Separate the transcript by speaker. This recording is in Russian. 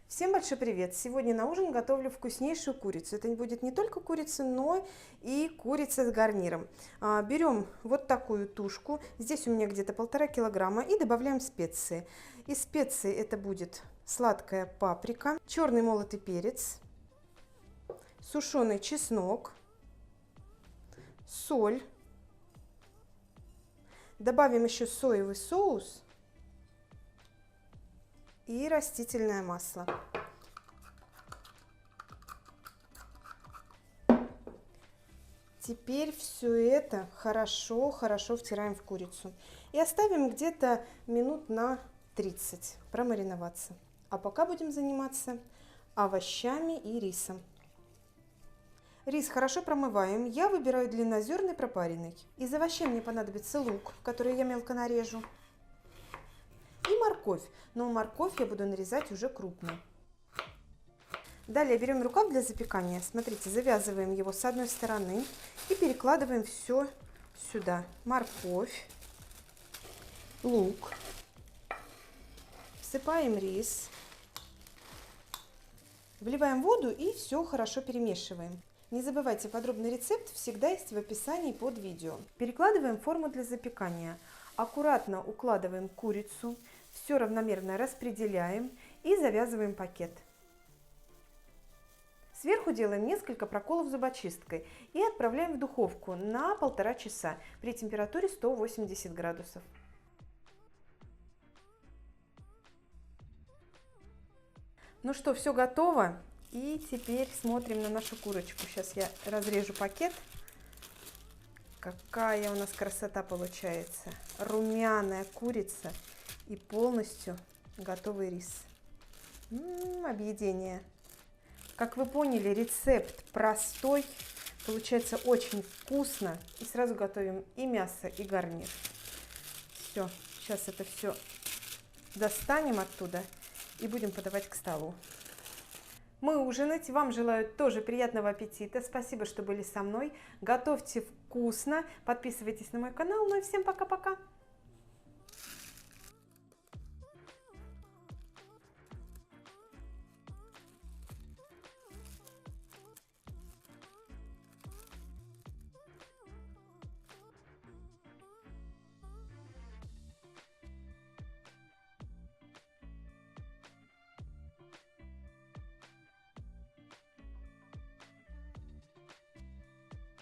Speaker 1: Всем большой привет! Сегодня на ужин готовлю вкуснейшую курицу. Это будет не только курица, но и курица с гарниром. Берем вот такую тушку, здесь у меня где-то 1,5 килограмма, и добавляем специи. Из специй это будет сладкая паприка, черный молотый перец, сушеный чеснок, соль. Добавим еще соевый соус и растительное масло. Теперь все это хорошо втираем в курицу и оставим где-то минут на 30 промариноваться. А пока будем заниматься овощами и рисом. Рис хорошо промываем. Я выбираю длиннозерный пропаренный. Из овощей мне понадобится лук, который я мелко нарежу, и морковь, но морковь я буду нарезать уже крупно. Далее берем рукав для запекания. Смотрите, завязываем его с одной стороны и перекладываем все сюда. Морковь, лук, всыпаем рис, вливаем воду и все хорошо перемешиваем. Не забывайте, подробный рецепт всегда есть в описании под видео. Перекладываем форму для запекания. Аккуратно укладываем курицу, все равномерно распределяем и завязываем пакет. Сверху делаем несколько проколов зубочисткой и отправляем в духовку на 1,5 часа при температуре 180 градусов. Ну что, все готово. И теперь смотрим на нашу курочку. Сейчас я разрежу пакет. Какая у нас красота получается. Румяная курица и полностью готовый рис. Объедение. Как вы поняли, рецепт простой. Получается очень вкусно. И сразу готовим и мясо, и гарнир. Все, сейчас это все достанем оттуда и будем подавать к столу. Мы ужинать. Вам желаю тоже приятного аппетита. Спасибо, что были со мной. Готовьте вкусно. Подписывайтесь на мой канал. Ну и всем пока-пока.